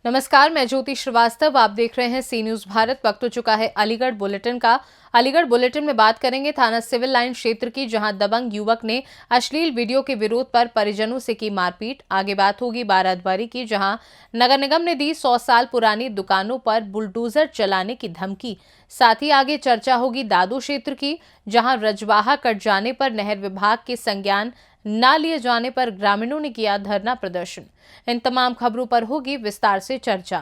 नमस्कार, मैं ज्योति श्रीवास्तव। आप देख रहे हैं सी न्यूज भारत। वक्त हो चुका है अलीगढ़ बुलेटिन का। अलीगढ़ बुलेटिन में बात करेंगे थाना सिविल लाइन क्षेत्र की, जहां दबंग युवक ने अश्लील वीडियो के विरोध पर परिजनों से की मारपीट। आगे बात होगी बारादबारी की, जहां नगर निगम ने दी 100 साल पुरानी दुकानों पर बुलडोजर चलाने की धमकी। साथ ही आगे चर्चा होगी दादू क्षेत्र की, जहां रजवाहा कट जाने पर नहर विभाग के संज्ञान न लिए जाने पर ग्रामीणों ने किया धरना प्रदर्शन। इन तमाम खबरों पर होगी विस्तार से चर्चा।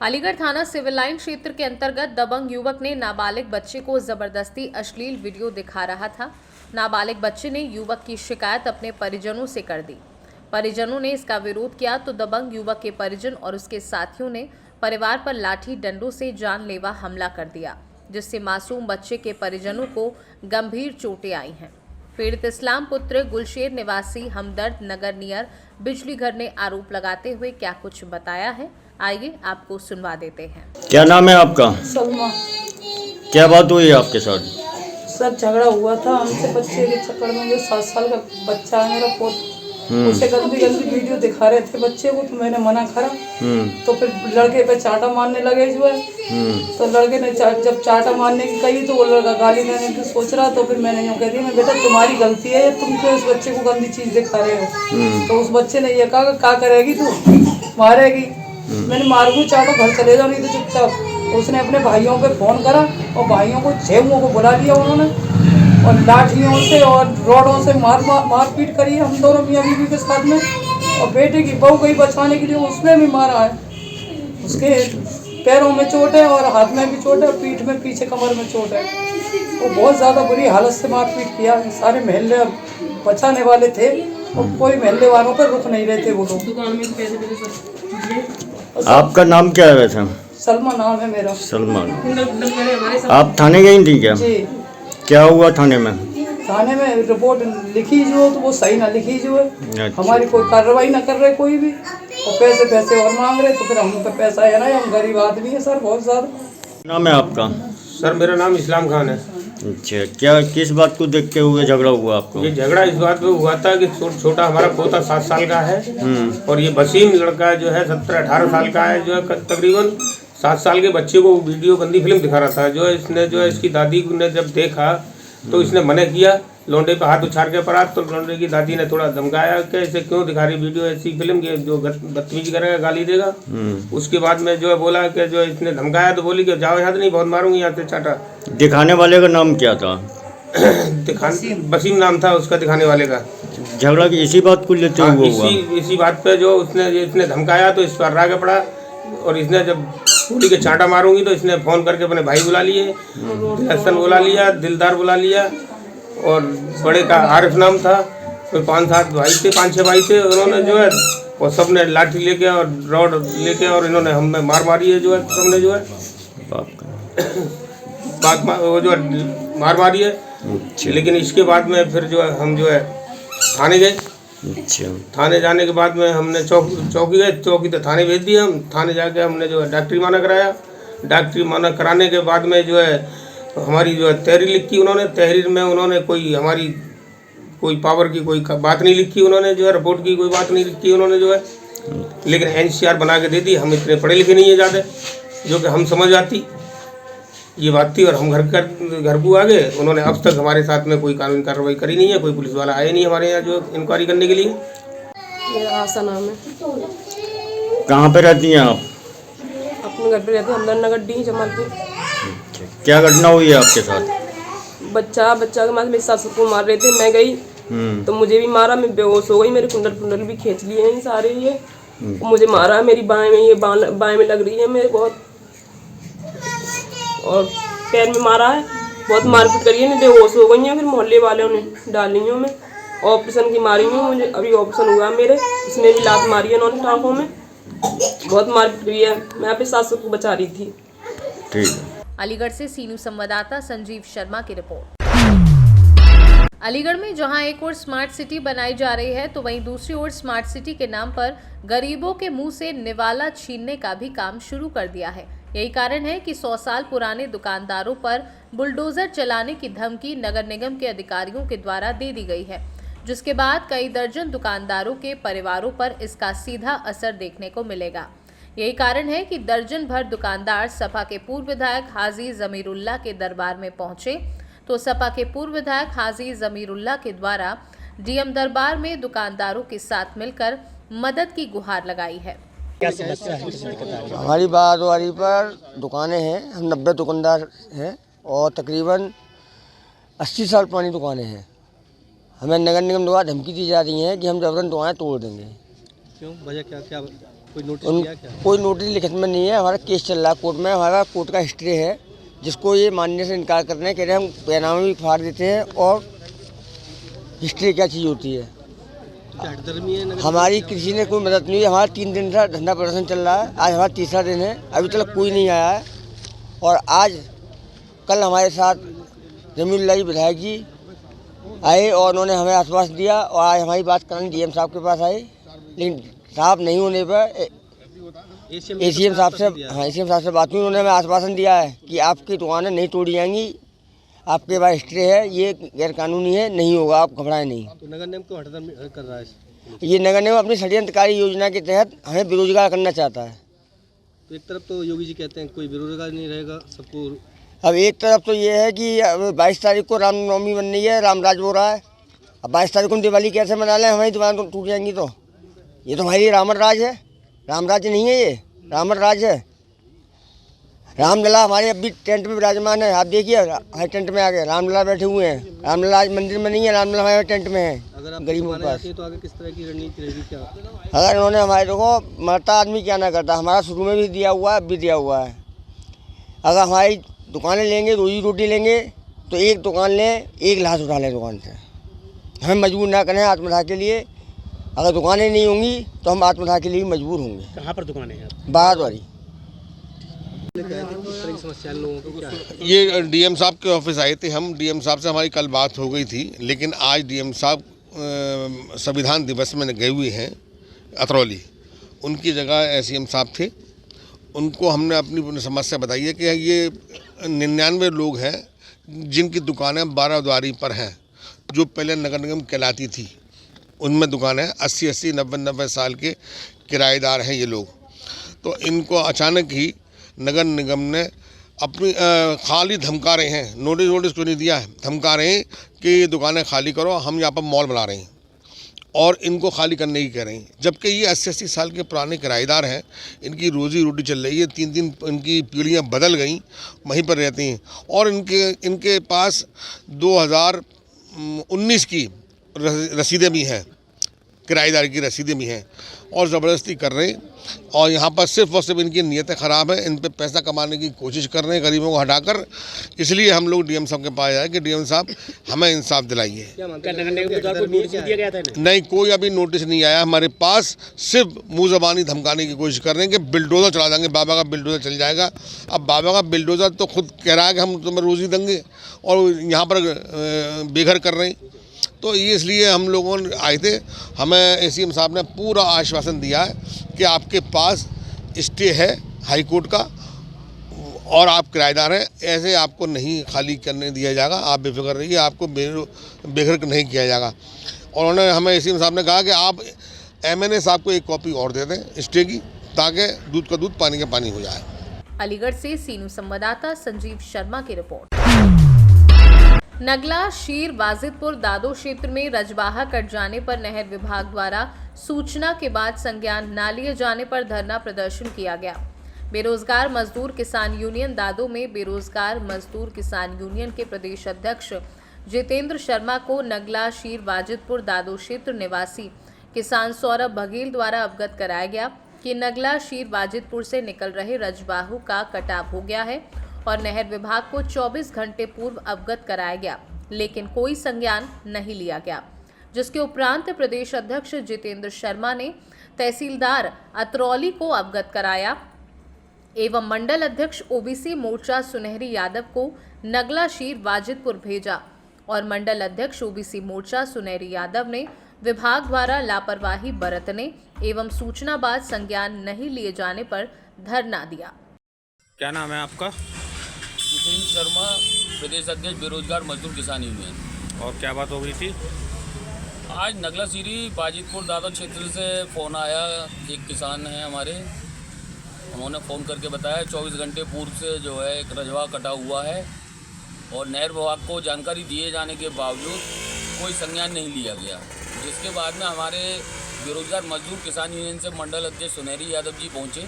अलीगढ़ थाना सिविल लाइन क्षेत्र के अंतर्गत दबंग युवक ने नाबालिग बच्चे को जबरदस्ती अश्लील वीडियो दिखा रहा था। नाबालिग बच्चे ने युवक की शिकायत अपने परिजनों से कर दी। परिजनों ने इसका विरोध किया तो दबंग युवक के परिजन और उसके साथियों ने परिवार पर लाठी डंडों से जानलेवा हमला कर दिया, जिससे मासूम बच्चे के परिजनों को गंभीर चोटें आई हैं। पीड़ित इस्लाम पुत्र गुलशेर निवासी हमदर्द नगर नियर बिजली घर ने आरोप लगाते हुए क्या कुछ बताया है, आइए आपको सुनवा देते हैं। क्या नाम है आपका? सलमा। क्या बात हुई है आपके साथ? सर झगड़ा हुआ था हमसे बच्चे के चक्कर में। जो 7 साल का बच्चा है मेरा पोत, उसे गंदी गंदी वीडियो दिखा रहे थे बच्चे को, तो मैंने मना करा। तो फिर लड़के पे चाटा मारने लगे जो है। तो लड़के ने जब चाटा मारने की कही तो वो लड़का गाली देने की सोच रहा। तो फिर मैंने यूँ कह दिया, बेटा तुम्हारी गलती है, तुम क्यों इस बच्चे को गंदी चीज़ दिखा रहे हो। तो उस बच्चे ने ये कहा क्या करेगी तू, मारेगी। मैंने मारूंगी चाटा, घर चले जाओ नहीं तो चुपचाप। उसने अपने भाइयों पे फ़ोन करा और भाइयों को 6 मुँह को बुला लिया उन्होंने, और लाठियों से और रोडों से मारपीट करी है हम दोनों मियाँ बीवी के साथ में। और बेटे की बहू गई बचाने के लिए, उसने भी मारा है। उसके पैरों में चोट है और हाथ में भी चोट है, पीठ में, पीछे कमर में चोट है। वो बहुत ज़्यादा बुरी हालत से मारपीट किया है। सारे मोहल्ले बचाने वाले थे और कोई मोहल्ले वालों पर रुक नहीं रहे थे वो लोग। आपका नाम क्या है वैसे? सलमा नाम है मेरा। सलमान। आप थाने गई थी क्या? जी। क्या हुआ थाने में? थाने में रिपोर्ट लिखी जो, तो वो सही ना लिखी जो है। अच्छा। हमारी कोई कार्रवाई ना कर रहे कोई भी, और पैसे और मांग रहे। तो फिर हम पे पैसा है ना, हम गरीब आदमी है सर बहुत ज़्यादा। नाम है आपका? सर मेरा नाम इस्लाम खान है। अच्छा, क्या किस बात को देखते हुए झगड़ा हुआ आपको? ये झगड़ा इस बात पे हुआ था कि छोटा हमारा पोता 7 साल का है और ये वसीम लड़का जो है 17-18 साल का है, जो है तकरीबन 7 साल के बच्चे को वीडियो गंदी फिल्म दिखा रहा था। जो है इसने जो है इसकी दादी ने जब देखा तो इसने मना किया, लौंडे पे हाथ उछाल के पड़ा। तो लौंडे की दादी ने थोड़ा धमकाया कि इसे क्यों दिखा रही वीडियो ऐसी फिल्म की, जो बदतमीजी करेगा गाली देगा। उसके बाद में जो है बोला कि जो इसने धमकाया तो बोली कि जाओ यहाँ से, नहीं बहुत मारूंगी यहाँ से चाटा। दिखाने वाले का नाम क्या था? वसीम नाम था उसका दिखाने वाले का। झगड़ा की इसी बात को लेते हुए हुआ? इसी बात पे जो इसने धमकाया तो इस पर राग पड़ा, और इसने जब बोली के चाटा मारूंगी तो इसने फ़ोन करके अपने भाई बुला लिए, हसन बुला लिया, दिलदार बुला लिया, और बड़े का आरिफ नाम था। कोई 5-7 भाई थे, 5-6 भाई थे। उन्होंने जो है वो सब ने लाठी लेके और रॉड लेके और इन्होंने हमें मारी है। जो है सबने जो है वो जो है मारी है। लेकिन इसके बाद में फिर जो है हम जो है थाने गए। अच्छा। थाने जाने के बाद में हमने चौकी गए, चौकी तो थाने भेज दिया। हम थाने जाके हमने जो है डॉक्टरी माना कराया। डॉक्टरी माना कराने के बाद में जो है हमारी जो है तहरीर लिखी उन्होंने। तहरीर में उन्होंने कोई हमारी कोई पावर की कोई बात नहीं लिखी उन्होंने, जो है रिपोर्ट की कोई बात नहीं लिखी उन्होंने जो है। लेकिन NCR बना के दे दी। हम इतने पढ़े लिखे नहीं है ज़्यादा, जो कि हम समझ आती ये बात थी। और हम घर को आ गए। उन्होंने अब तक हमारे साथ में कोई कानूनी कार्रवाई करी नहीं है, कोई पुलिस वाला आया नहीं हमारे यहाँ जो इंक्वायरी करने के लिए। मेरा आशा नाम है। कहाँ पे रहती हैं आप? अपने घर पे रहते हैं, हमदर्द नगर डी जमालपुर। क्या घटना हुई है आपके साथ? बच्चा के माँ मेरी सासू को मार रहे थे, मैं गई तो मुझे भी मारा। मैं बेहोश हो गई, मेरे कुंडल भी खींच लिए हैं सारे। ये मुझे मारा, मेरी बाएं में, ये बाएं में लग रही है मेरे बहुत, और पैर में मारा है। बहुत मारपीट करी है, मैं बेहोश हो गई हूँ। फिर मोहल्ले वालों ने डाली हूँ, मैं ऑपरेशन की मारी हूँ। मुझे अभी ऑपरेशन हुआ मेरे, इसमें भी लात मारी है उन्होंने टाँकों में। बहुत मारपीट करी है, मैं अपने सासू को बचा रही थी। ठीक है। अलीगढ़ से सी न्यूज संवाददाता संजीव शर्मा की रिपोर्ट। अलीगढ़ में जहां एक ओर स्मार्ट सिटी बनाई जा रही है, तो वहीं दूसरी ओर स्मार्ट सिटी के नाम पर गरीबों के मुंह से निवाला छीनने का भी काम शुरू कर दिया है। यही कारण है कि 100 साल पुराने दुकानदारों पर बुलडोजर चलाने की धमकी नगर निगम के अधिकारियों के द्वारा दे दी गई है, जिसके बाद कई दर्जन दुकानदारों के परिवारों पर इसका सीधा असर देखने को मिलेगा। यही कारण है कि दर्जन भर दुकानदार सपा के पूर्व विधायक हाजी जमीरुल्लाह के दरबार में पहुंचे तो सपा के पूर्व विधायक हाजी जमीरुल्लाह के द्वारा डीएम दरबार में दुकानदारों के साथ मिलकर मदद की गुहार लगाई है। क्या समस्या है, किस दिक्कत आ रही है? हमारी बारदवारी पर दुकानें हैं, हम 90 दुकानदार हैं और तकरीबन 80 साल पुरानी दुकानें हैं। हमें नगर निगम द्वारा धमकी दी जा रही है कि हम जबरन दुकानें तोड़ देंगे। क्यों, वजह क्या? क्या कोई नोटिस दिया क्या? कोई नोटिस लिखित में नहीं है। हमारा केस चल रहा है कोर्ट में। हमारा कोर्ट का हिस्ट्री है जिसको ये मानने से इनकार कर रहे हैं, कह रहे हैं हम पैनामे भी फाड़ देते हैं। और हिस्ट्री क्या चीज़ होती है? क्या हठधर्मी है नगर? हमारी किसी ने कोई मदद नहीं हुई। हमारा 3 दिन से धंधा प्रदर्शन चल रहा है, आज हमारा तीसरा दिन है, अभी तक कोई नहीं आया है। और आज कल हमारे साथ जमीरुल्लाह विधायक जी आए और उन्होंने हमें आश्वासन दिया और आज हमारी बात करने डीएम साहब के पास आए, लेकिन साहब नहीं होने पर एसीएम साहब से बात हुई। उन्होंने हमें आश्वासन दिया है कि आपकी दुकानें नहीं तोड़ी जाएंगी, आपके पास हिस्ट्री है, ये गैर कानूनी है, नहीं होगा, आप घबराएं नहीं। तो नगर निगम क्यों हठधर्मी कर रहा है? ये नगर निगम अपनी षड्यंत्रकारी योजना के तहत हमें बेरोजगार करना चाहता है। तो एक तरफ तो योगी जी कहते हैं कोई बेरोजगार नहीं रहेगा, सबको। अब एक तरफ तो ये है कि 22 तारीख को रामनवमी बन रही है, रामराज हो रहा है। अब 22 तारीख को दिवाली कैसे मना लें? हमारी दुकान तो टूट जाएंगी। तो ये तो हमारी रामर राज है, रामराज नहीं है, ये रामर राज है। रामलला हमारे अभी टेंट में विराजमान है, आप देखिए हमारे टेंट में आ गए रामलला बैठे हुए हैं। रामलला आज मंदिर में नहीं है, रामलला हमारे टेंट में है। अगर आप गरीबों के पास तो आगे किस तरह की रणनीति रहेगी क्या? अगर इन्होंने हमारे को मरता आदमी क्या ना करता, हमारा शुरू में भी दिया हुआ है, अब भी दिया हुआ है। अगर हमारी दुकानें लेंगे, रोजी रोटी लेंगे, तो एक दुकान लें, एक लाश उठा लें दुकान से। हमें मजबूर ना करें आत्मदाह के लिए। अगर दुकानें नहीं होंगी तो हम आत्मदाह के लिए मजबूर होंगे। कहाँ पर दुकानें हैं? बारदवारी। किस तरह की समस्या लोगों को क्या है? ये डीएम साहब के ऑफिस आए थे हम। डीएम साहब से हमारी कल बात हो गई थी, लेकिन आज डीएम साहब संविधान दिवस में गए हुए हैं अतरौली। उनकी जगह एसडीएम साहब थे। उनको हमने अपनी समस्या बताई है कि ये 99 लोग हैं जिनकी दुकानें बारदवारी पर हैं, जो पहले नगर निगम कहलाती थी। उनमें दुकानें 80-80, 90-90 साल के किराएदार हैं ये लोग। तो इनको अचानक ही नगर निगम ने अपनी खाली धमका रहे हैं। नोटिस को नहीं दिया है, धमका रहे हैं कि ये दुकानें खाली करो, हम यहाँ पर मॉल बना रहे हैं और इनको खाली करने की कह रहे हैं। जबकि ये 80-80 साल के पुराने किराएदार हैं, इनकी रोजी रोटी चल रही है, 3 इनकी पीढ़ियाँ बदल गई, वहीं पर रहती हैं। और इनके पास 2019 की रसीदें भी हैं, किराएदार की रसीदें भी हैं, और ज़बरदस्ती कर रहे हैं। और यहाँ पर सिर्फ और सिर्फ इनकी नीयतें ख़राब है, इन पे पैसा कमाने की कोशिश कर रहे हैं गरीबों को हटाकर। इसलिए हम लोग डीएम साहब के पास आए कि डीएम साहब हमें इंसाफ दिलाइए। नहीं, कोई अभी नोटिस नहीं आया हमारे पास। सिर्फ मुँह ज़बानी धमकाने की कोशिश कर रहे हैं कि बिल्डोज़र चला देंगे, बाबा का बिल्डोज़र चल जाएगा। अब बाबा का बिल्डोज़र तो खुद कह रहा है कि हम तुम्हें रोज़ी देंगे और यहाँ पर बेघर कर रहे हैं। तो ये इसलिए हम लोगों ने आए थे। हमें एसीएम साहब ने पूरा आश्वासन दिया है कि आपके पास स्टे है हाई कोर्ट का और आप किराएदार हैं, ऐसे आपको नहीं खाली करने दिया जाएगा, आप बेफिक्र रहिए, आपको बेघर नहीं किया जाएगा। और उन्होंने हमें एसीएम साहब ने कहा कि आप एमएनए साहब को एक कॉपी और दे दें स्टे की, ताकि दूध का दूध पानी का पानी हो जाए। अलीगढ़ से सीनू संवाददाता संजीव शर्मा की रिपोर्ट। नगला शीर वाजिदपुर दादो क्षेत्र में रजबाहा कट जाने पर नहर विभाग द्वारा सूचना के बाद संज्ञान न लिए जाने पर धरना प्रदर्शन किया गया। बेरोजगार मजदूर किसान यूनियन दादो में बेरोजगार मजदूर किसान यूनियन के प्रदेश अध्यक्ष जितेंद्र शर्मा को नगला शीर वाजिदपुर दादो क्षेत्र निवासी किसान सौरभ बघेल द्वारा अवगत कराया गया कि नगला शीर वाजिदपुर से निकल रहे रजबाहू का कटाव हो गया है और नहर विभाग को 24 घंटे पूर्व अवगत कराया गया, लेकिन कोई संज्ञान नहीं लिया गया। जिसके उपरांत प्रदेश अध्यक्ष जितेंद्र शर्मा ने तहसीलदार अतरौली को अवगत कराया एवं मंडल अध्यक्ष ओबीसी मोर्चा सुनहरी यादव को नगला शीर वाजिदपुर भेजा और मंडल अध्यक्ष ओबीसी मोर्चा सुनहरी यादव ने विभाग द्वारा लापरवाही बरतने एवं सूचना बाद संज्ञान नहीं लिए जाने पर धरना दिया। क्या नाम है आपका? जितेंद्र शर्मा, प्रदेश अध्यक्ष बेरोजगार मजदूर किसान यूनियन। और क्या बात हो गई थी? आज नगला सीरी वाजिदपुर दादो क्षेत्र से फ़ोन आया, एक किसान है हमारे, उन्होंने फ़ोन करके बताया 24 घंटे पूर्व से जो है एक रजवा कटा हुआ है और नहर विभाग को जानकारी दिए जाने के बावजूद कोई संज्ञान नहीं लिया गया, जिसके बाद में हमारे बेरोजगार मजदूर किसान यूनियन से मंडल अध्यक्ष सुनहरी यादव जी पहुँचे।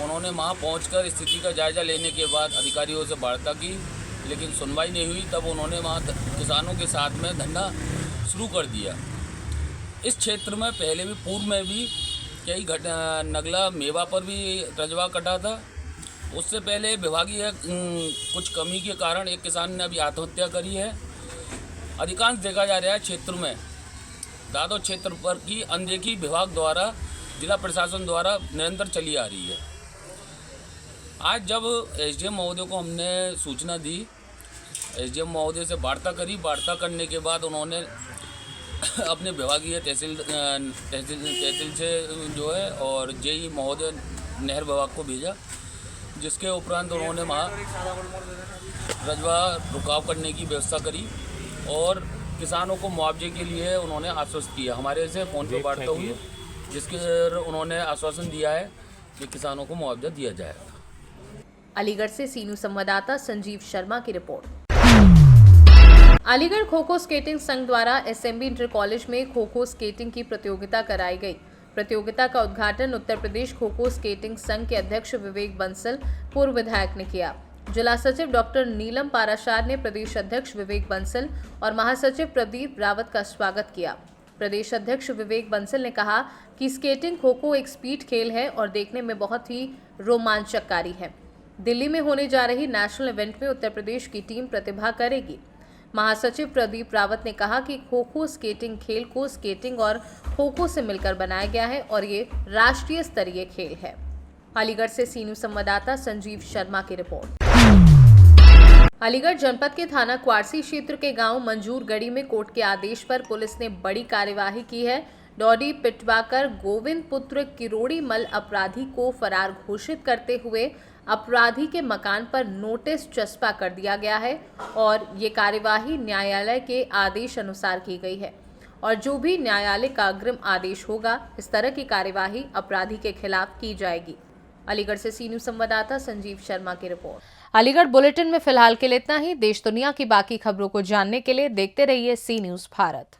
उन्होंने वहाँ पहुंचकर स्थिति का जायज़ा लेने के बाद अधिकारियों से वार्ता की, लेकिन सुनवाई नहीं हुई। तब उन्होंने वहाँ किसानों के साथ में धरना शुरू कर दिया। इस क्षेत्र में पहले भी पूर्व में भी कई नगला मेवा पर भी रजवा कटा था। उससे पहले विभागीय कुछ कमी के कारण एक किसान ने अभी आत्महत्या करी है। अधिकांश देखा जा रहा है क्षेत्र में दादो क्षेत्र पर की अनदेखी विभाग द्वारा, जिला प्रशासन द्वारा निरंतर चली आ रही है। आज जब एसडीएम महोदय को हमने सूचना दी, एसडीएम महोदय से वार्ता करी, वार्ता करने के बाद उन्होंने अपने विभागीय तहसील से जो है और जेई महोदय नहर विभाग को भेजा, जिसके उपरांत उन्होंने वहाँ रजवा रुकाव करने की व्यवस्था करी और किसानों को मुआवजे के लिए उन्होंने आश्वस्त किया। हमारे से फ़ोन पर वार्ता हुई, जिसके उन्होंने आश्वासन दिया है कि किसानों को मुआवजा दिया जाएगा। अलीगढ़ से सीनू संवाददाता संजीव शर्मा की रिपोर्ट। अलीगढ़ खो खो स्केटिंग संघ द्वारा एसएमबी इंटर कॉलेज में खो खो स्केटिंग की प्रतियोगिता कराई गई। प्रतियोगिता का उद्घाटन उत्तर प्रदेश खो खो स्केटिंग संघ के अध्यक्ष विवेक बंसल पूर्व विधायक ने किया। जिला सचिव डॉक्टर नीलम पाराशार ने प्रदेश अध्यक्ष विवेक बंसल और महासचिव प्रदीप रावत का स्वागत किया। प्रदेश अध्यक्ष विवेक बंसल ने कहा कि स्केटिंग खो खो एक स्पीड खेल है और देखने में बहुत ही रोमांचकारी है। दिल्ली में होने जा रही नेशनल इवेंट में उत्तर प्रदेश की टीम प्रतिभा करेगी। महासचिव प्रदीप रावत ने कहा कि खो खो स्केटिंग खेल को स्केटिंग और खो खो से मिलकर बनाया गया है और ये राष्ट्रीय स्तरीय खेल है। अलीगढ़ से सीनू संवाददाता संजीव शर्मा की रिपोर्ट। अलीगढ़ जनपद के थाना क्वारसी क्षेत्र के गांव मंजूरगढ़ी में कोर्ट के आदेश पर पुलिस ने बड़ी कार्यवाही की है। डॉडी पिटवाकर गोविंद पुत्र किरोड़ी मल अपराधी को फरार घोषित करते हुए अपराधी के मकान पर नोटिस चस्पा कर दिया गया है और ये कार्यवाही न्यायालय के आदेश अनुसार की गई है और जो भी न्यायालय का अग्रिम आदेश होगा, इस तरह की कार्यवाही अपराधी के खिलाफ की जाएगी। अलीगढ़ से सीनू संवाददाता संजीव शर्मा की रिपोर्ट। अलीगढ़ बुलेटिन में फिलहाल के लिए इतना ही। देश दुनिया की बाकी खबरों को जानने के लिए देखते रहिए सी न्यूज़ भारत।